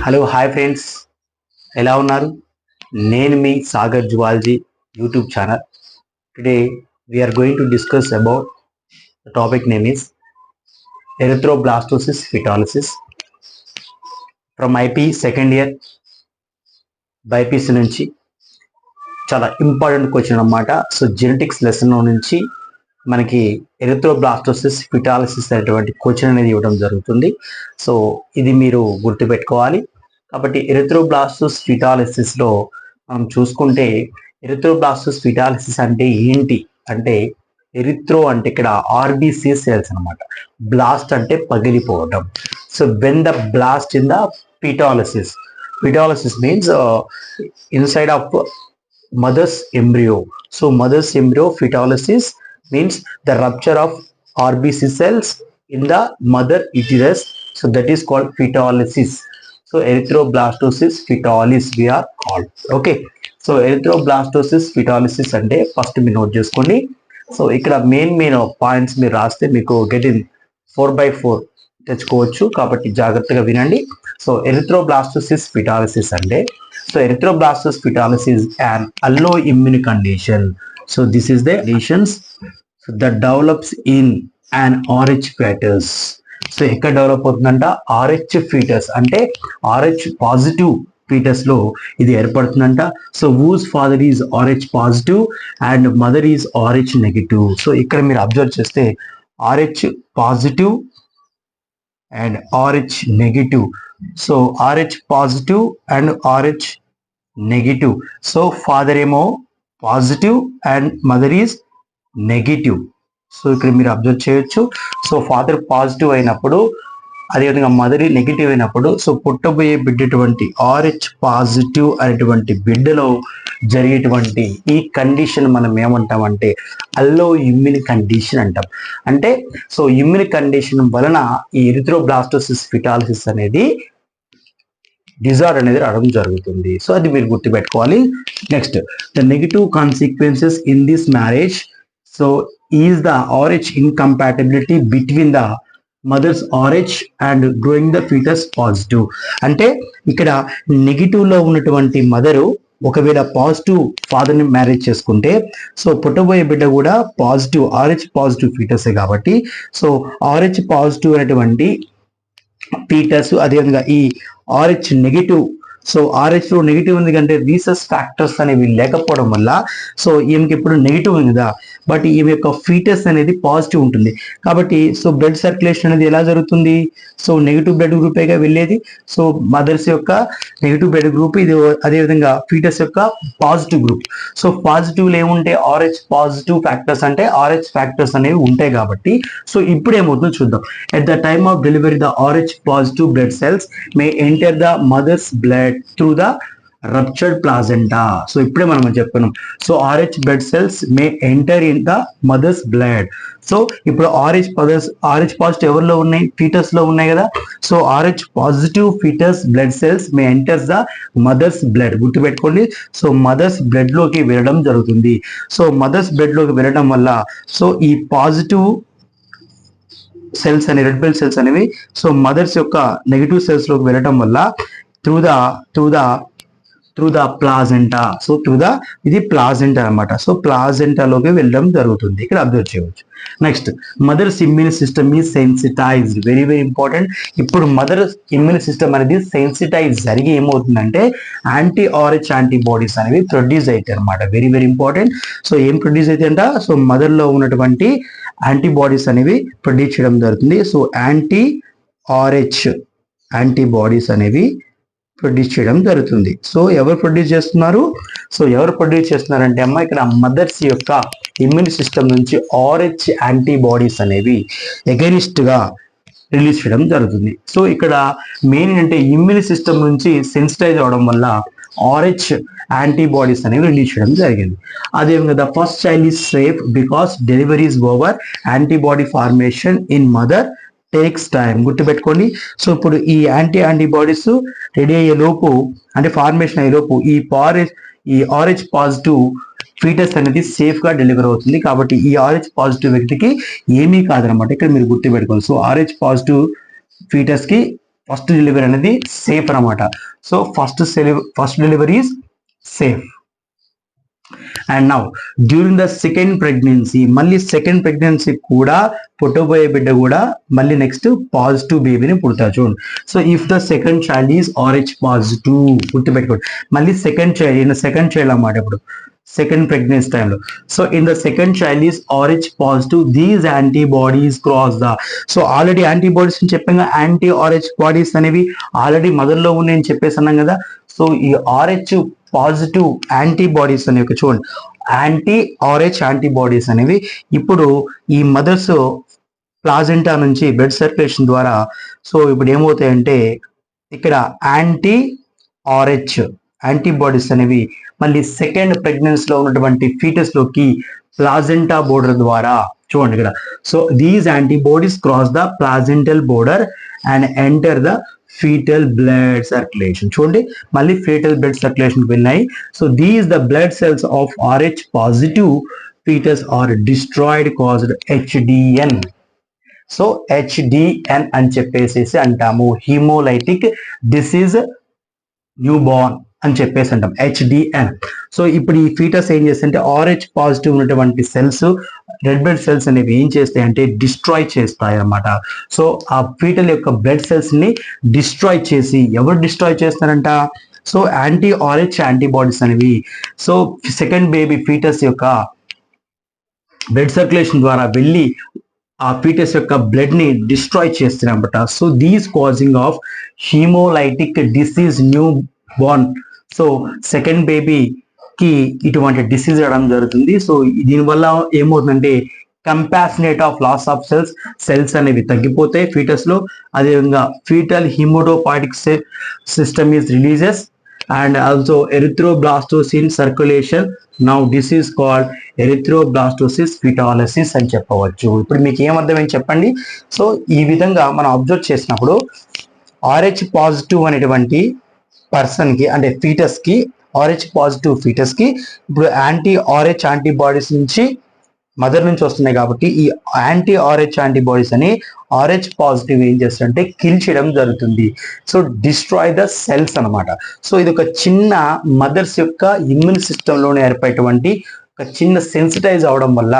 Hello hi friends, ఎలా ఉన్నారు? నేను మీ Sagar zoology YouTube channel. Today we are going to discuss about the topic name is erythroblastosis fetalis from IP second year BiPC నుంచి. చాలా important question అన్నమాట. So genetics lesson నుంచి మనకి erythroblastosis ఫిటాలిసిస్ అనేటువంటి క్వశ్చన్ అనేది ఇవ్వడం జరుగుతుంది. సో ఇది మీరు గుర్తుపెట్టుకోవాలి. కాబట్టి ఎరిథ్రోబ్లాస్టోస్ ఫిటాలిసిస్ లో మనం చూసుకుంటే ఎరిథ్రోబ్లాస్టోస్ ఫిటాలిసిస్ అంటే ఏంటి అంటే, ఎరిథ్రో అంటే ఇక్కడ ఆర్బిసి సెల్స్ అనమాట, బ్లాస్ట్ అంటే పగిలిపోవడం. So when the blast in the fetalis, fetalis means inside of mother's embryo. So mother's embryo fetalysis means the rupture of RBC cells in the mother uterus. So that is called fetalysis. So erythroblastosis fetalis we are called. Okay. So erythroblastosis fetalysis అంటే first మీరు note చేసుకోండి. So ఇక్కడ main points మీరు రాస్తే మీకు get in 4/4 తెచ్చుకోవచ్చు. కాబట్టి జాగ్రత్తగా వినండి. సో ఎరిథ్రోబ్లాస్టోసిస్ ఫిటాలిసిస్ అంటే, so erythroblastos fetalis is an alloimmune condition. So this is the conditions that develops in an RH fetus. So ఎక్కడ డెవలప్ అవుతుందంట, RH ఫీటస్ అంటే RH పాజిటివ్ ఫీటస్ లో ఇది ఏర్పడుతుందంట. So whose father is RH positive and mother is RH negative. So ఇక్కడ మీరు observe చేస్తే RH positive and RH negative. So RH positive and RH negative. So father ఏమో positive and mother is negative. So ఇక్కడ మీరు observe చేయొచ్చు. So father positive అయినప్పుడు, అదేవిధంగా mother negative అయినప్పుడు, సో పుట్టబోయే బిడ్డటువంటి RH పాజిటివ్ అనేటువంటి బిడ్డలో జరిగేటువంటి ఈ కండిషన్ మనం ఏమంటామంటే అల్లో ఇమ్యూన్ కండిషన్ అంటాం. అంటే సో ఇమ్యూన్ కండిషన్ వలన ఈ ఎరిథ్రోబ్లాస్టోసిస్ ఫిటాలిసిస్ అనేది డిజార్డర్ అనేది రావడం జరుగుతుంది. సో అది మీరు గుర్తుపెట్టుకోవాలి. Next, the negative consequences in this marriage. So is the RH incompatibility between the mother's RH and growing the foetus positive. అంటే ఇక్కడ నెగిటివ్ లో ఉన్నటువంటి మదరు ఒకవేళ పాజిటివ్ ఫాదర్ ని మ్యారేజ్ చేసుకుంటే, సో పుట్టబోయే బిడ్డ కూడా పాజిటివ్ RH పాజిటివ్ ఫీటసే కాబట్టి, సో RH పాజిటివ్ అనేటువంటి ఫీటస్, అదేవిధంగా ఈ RH నెగిటివ్, సో RH లో నెగిటివ్ ఉంది కంటే రీసెస్ ఫ్యాక్టర్స్ అనేవి లేకపోవడం వల్ల, సో ఈమెకి ఇప్పుడు నెగిటివ్ ఉంది కదా, బట్ ఈమె యొక్క ఫీటస్ అనేది పాజిటివ్ ఉంటుంది. కాబట్టి సో బ్లడ్ సర్క్యులేషన్ అనేది ఎలా జరుగుతుంది, సో నెగిటివ్ బ్లడ్ గ్రూపేగా వెళ్ళేది. సో మదర్స్ యొక్క నెగిటివ్ బ్లడ్ గ్రూప్ ఇది, అదేవిధంగా ఫీటస్ యొక్క పాజిటివ్ గ్రూప్. సో పాజిటివ్లు ఏముంటాయి, RH పాజిటివ్ ఫ్యాక్టర్స్ అంటే RH ఫ్యాక్టర్స్ అనేవి ఉంటాయి కాబట్టి, సో ఇప్పుడు ఏమవుతుందో చూద్దాం. At the time of delivery the RH positive blood cells may enter the mother's blood through the ruptured placenta. So ఇప్పుడే మనం చెప్పుకున్నాం. So RH blood cells may enter in the mother's blood. సో ఇప్పుడు RH positive ఎవరిలో ఉన్నాయి, foetus లో ఉన్నాయి కదా. So RH positive foetus blood cells may enters the mother's blood. గుర్తుపెట్టుకోండి. సో మదర్స్ బ్లడ్ లోకి వెళ్ళడం జరుగుతుంది. సో మదర్స్ బ్లడ్ లోకి వెళ్ళడం వల్ల, సో ఈ పాజిటివ్ సెల్స్ అనే రెడ్ బ్లడ్ సెల్స్ అనేవి సో మదర్స్ యొక్క నెగిటివ్ సెల్స్ లోకి వెళ్ళడం వల్ల through the placenta. సో ఇది ప్లాజెంటా అన్నమాట. సో ప్లాజెంటాలోకి వెళ్ళడం జరుగుతుంది. ఇక్కడ అబ్జర్వ్ చేయవచ్చు. Next, mother's immune system is sensitised. Very very important. ఇప్పుడు మదర్ ఇమ్యూన్ సిస్టమ్ అనేది సెన్సిటైజ్ జరిగి ఏమవుతుందంటే యాంటీ RH యాంటీబాడీస్ అనేవి ప్రొడ్యూస్ అవుతాయి అనమాట. Very very important. సో ఏం ప్రొడ్యూస్ అయితే అంట, సో మదర్ లో ఉన్నటువంటి యాంటీబాడీస్ అనేవి ప్రొడ్యూస్ చేయడం జరుగుతుంది. సో యాంటీ RH యాంటీబాడీస్ అనేవి ప్రొడ్యూస్ చేయడం జరుగుతుంది. సో ఎవరు ప్రొడ్యూస్ చేస్తున్నారంటే అమ్మ, ఇక్కడ మదర్స్ యొక్క ఇమ్యూన్ సిస్టమ్ నుంచి RH యాంటీబాడీస్ అనేవి ఎగైనిస్ట్ గా రిలీజ్ చేయడం జరుగుతుంది. సో ఇక్కడ మెయిన్ అంటే ఇమ్యూన్ సిస్టమ్ నుంచి సెన్సిటైజ్ అవడం వల్ల RH యాంటీబాడీస్ అనేవి రిలీజ్ చేయడం జరిగింది. అదేవిధంగా the first child is safe because delivery is over, antibody formation in mother takes time. గుర్తుపెట్టుకోండి. సో ఇప్పుడు ఈ యాంటీబాడీస్ రెడీ అయ్యే లోపు, అంటే ఫార్మేషన్ అయ్యే లోపు ఈ RH పాజిటివ్ ఫీటస్ అనేది సేఫ్ గా డెలివర్ అవుతుంది. కాబట్టి ఈ RH పాజిటివ్ వ్యక్తికి ఏమీ కాదనమాట. ఇక్కడ మీరు గుర్తుపెట్టుకోవాలి. సో RH పాజిటివ్ ఫీటస్ కి ఫస్ట్ డెలివరీ అనేది సేఫ్ అనమాట. So first delivery is safe. And now during the second pregnancy, మళ్ళీ సెకండ్ ప్రెగ్నెన్సీ కూడా పుట్టబోయే బిడ్డ కూడా మళ్ళీ నెక్స్ట్ పాజిటివ్ బేబీని పుడతారు చూడండి. So if the second child is RH positive, గుర్తుపెట్టుకోండి. మళ్ళీ సెకండ్ చైల్డ్ అన్నమాట. ఇప్పుడు సెకండ్ ప్రెగ్నెన్సీ టైంలో, so in the second child is RH positive, these antibodies cross the, so already antibodies చెప్పాం, యాంటీ-RH బాడీస్ అనేవి ఆల్రెడీ మదర్లో ఉన్నాయని చెప్పేసి అన్నాం కదా. సో ఈ RH పాజిటివ్ యాంటీబాడీస్ అనేవి చూడండి, యాంటీ-RH యాంటీబాడీస్ అనేవి ఇప్పుడు ఈ మదర్స్ ప్లాజెంటా నుంచి బ్లడ్ సర్క్యులేషన్ ద్వారా, సో ఇప్పుడు ఏమవుతాయంటే ఇక్కడ యాంటీ-RH యాంటీబాడీస్ అనేవి మళ్ళీ సెకండ్ ప్రెగ్నెన్సీలో ఉన్నటువంటి ఫీటస్ లోకి ప్లాజెంటా బోర్డర్ ద్వారా, చూడండి ఇక్కడ, so these antibodies cross the placental border and enter the foetal blood circulation. చూడండి మళ్ళీ ఫీటల్ బ్లడ్ సర్క్యులేషన్ వెళ్ళాయి. So these the blood cells of RH positive foetus are destroyed caused HDN. So HDN అని చెప్పేసి అంటాము, haemolytic disease new born అని చెప్పేసి అంటాం, HDN. So ఇప్పుడు ఈ ఫీటస్ ఏం చేస్తాయంటే RH పాజిటివ్ ఉన్నటువంటి సెల్స్, రెడ్ బ్లడ్ సెల్స్ అనేవి ఏం చేస్తాయి అంటే డిస్ట్రాయ్ చేస్తాయి అన్నమాట. సో ఆ ఫీటల్ యొక్క బ్లడ్ సెల్స్ ని డిస్ట్రాయ్ చేసి, ఎవరు డిస్ట్రాయ్ చేస్తారంట, సో యాంటీ-RH యాంటీబాడీస్ అనేవి సో సెకండ్ బేబీ ఫీటస్ యొక్క బ్లడ్ సర్క్యులేషన్ ద్వారా వెళ్ళి ఆ ఫీటస్ యొక్క బ్లడ్ ని డిస్ట్రాయ్ చేస్తున్నాయి అన్నమాట. So these causing of hemolytic disease newborn. So second బేబీకి ఇటువంటి డిసీజ్ రావడం జరుగుతుంది. సో దీనివల్ల ఏమవుతుందంటే కంపాసినేట్ ఆఫ్ లాస్ ఆఫ్ సెల్స్ అనేవి తగ్గిపోతాయి ఫీటస్ లో. అదేవిధంగా fetal hematopoietic system is releases and also erythroblasts in circulation. Now this is called erythroblastosis fetalis అని చెప్పవచ్చు. ఇప్పుడు మీకు ఏమర్థమైంది చెప్పండి. సో ఈ విధంగా మనం అబ్జర్వ్ చేసినప్పుడు RH పాజిటివ్ అనేటువంటి పర్సన్ కి, అంటే ఫీటస్ కి, RH పాజిటివ్ ఫీటస్ కి ఇప్పుడు యాంటీ-RH యాంటీబాడీస్ నుంచి మదర్ నుంచి వస్తున్నాయి కాబట్టి ఈ యాంటీ-RH యాంటీబాడీస్ అని RH పాజిటివ్ ఏం చేస్తారంటే కిల్ చేయడం జరుగుతుంది. సో డిస్ట్రాయ్ ద సెల్స్ అనమాట. సో ఇది ఒక చిన్న మదర్స్ యొక్క ఇమ్యూన్ సిస్టమ్ లోనే ఏర్పడేటువంటి ఒక చిన్న సెన్సిటైజ్ అవడం వల్ల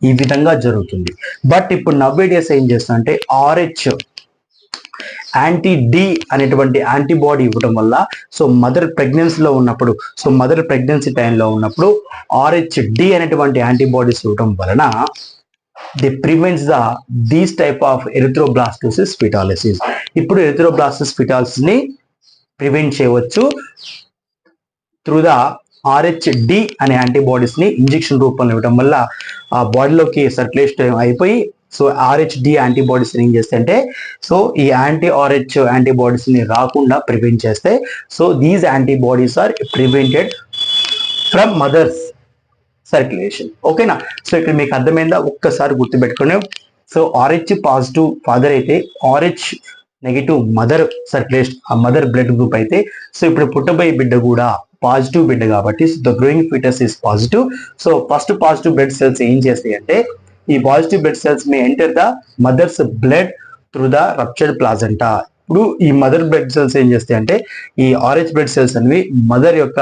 ఈ విధంగా జరుగుతుంది. బట్ ఇప్పుడు నవ్వేడేస్ ఏం చేస్తారంటే RH యాంటీ-D అనేటువంటి యాంటీబాడీ ఇవ్వడం వల్ల, సో మదర్ ప్రెగ్నెన్సీలో ఉన్నప్పుడు, సో మదర్ ప్రెగ్నెన్సీ టైంలో ఉన్నప్పుడు RH-D అనేటువంటి యాంటీబాడీస్ ఇవ్వడం వలన the prevents these type of erythroblastosis fetalis. ఇప్పుడు ఎరిథ్రోబ్లాస్టోసిస్ ఫిటాలిసిస్ ని ప్రివెంట్ చేయవచ్చు త్రూ ద RH-D అనే యాంటీబాడీస్ ని ఇంజెక్షన్ రూపంలో ఇవ్వడం వల్ల ఆ బాడీలోకి సర్క్యులేషన్ అయిపోయి, సో RH-D యాంటీబాడీస్ ఏం చేస్తాయంటే, సో ఈ యాంటీ-RH యాంటీబాడీస్ ని రాకుండా ప్రివెంట్ చేస్తాయి. So these antibodies are prevented from mother's circulation. ఓకేనా. సో ఇక్కడ మీకు అర్థమైందా, ఒక్కసారి గుర్తుపెట్టుకునే. సో RH పాజిటివ్ ఫాదర్ అయితే, RH నెగిటివ్ మదర్ సర్క్యులేషన్, ఆ మదర్ బ్లడ్ గ్రూప్ అయితే, సో ఇప్పుడు పుట్టబోయే బిడ్డ కూడా పాజిటివ్ బిడ్డ కాబట్టి the growing foetus is positive. So first positive blood cells ఏం చేస్తాయి అంటే, ఈ positive blood cells may enter the mother's blood through the ruptured placenta. ఇప్పుడు ఈ మదర్ బ్లడ్ సెల్స్ ఏం చేస్తాయి అంటే, ఈ RH బ్లడ్ సెల్స్ అనేవి మదర్ యొక్క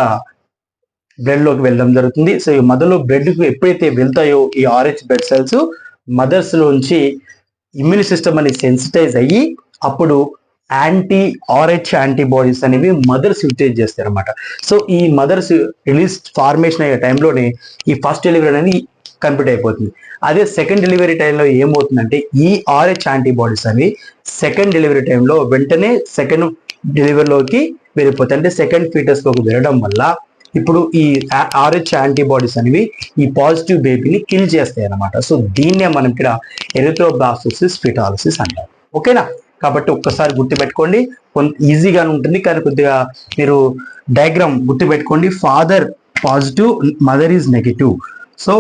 బ్లడ్ లోకి వెళ్ళడం జరుగుతుంది. సో ఈ మదర్ లో బ్లడ్ కు ఎప్పుడైతే వెళ్తాయో ఈ RH బ్లడ్ సెల్స్ మదర్స్ లోంచి ఇమ్యూన్ సిస్టమ్ అనేది సెన్సిటైజ్ అయ్యి అప్పుడు యాంటీ-RH యాంటీబాడీస్ అనేవి మదర్స్ యూటిలైజ్ చేస్తారు అనమాట. సో ఈ మదర్స్ రిలీజ్ ఫార్మేషన్ అయ్యే టైంలోనే ఈ ఫస్ట్ డెలివరీ అనేది కంప్లీట్ అయిపోతుంది. అదే సెకండ్ డెలివరీ టైంలో ఏమవుతుందంటే ఈ RH యాంటీబాడీస్ అవి సెకండ్ డెలివరీ టైంలో వెంటనే సెకండ్ డెలివరీలోకి వెళ్ళిపోతాయి. అంటే సెకండ్ ఫీటస్ లోకి వెళ్ళడం వల్ల ఇప్పుడు ఈ RH యాంటీబాడీస్ అనేవి ఈ పాజిటివ్ బేబీని కిల్ చేస్తాయి అన్నమాట. సో దీన్నే మనం ఇక్కడ ఎరిథ్రోబ్లాస్టోసిస్ ఫిటాలిసిస్ అంటారు. ఓకేనా. కాబట్టి ఒక్కసారి గుర్తుపెట్టుకోండి, కొంత ఈజీగానే ఉంటుంది కానీ కొద్దిగా మీరు డయాగ్రామ్ గుర్తుపెట్టుకోండి. Father positive, mother is negative. So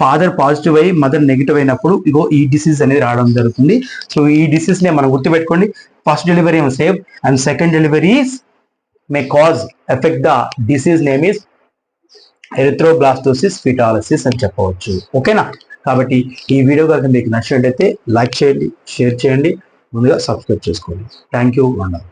father positive అయ్యి మదర్ నెగిటివ్ అయినప్పుడు ఇగో ఈ డిసీజ్ అనేది రావడం జరుగుతుంది. సో ఈ డిసీజ్ ని మనం గుర్తుపెట్టుకోండి. ఫస్ట్ డెలివరీ ఏమో safe and second delivery may cause effect the disease name is erythroblastosis fetalis అని చెప్పవచ్చు. ఓకేనా. కాబట్టి ఈ వీడియో కనుక మీకు నచ్చినట్లయితే లైక్ చేయండి, షేర్ చేయండి. ముందుగా సబ్స్క్రైబ్ చేసుకోండి. Thank you. వండర్.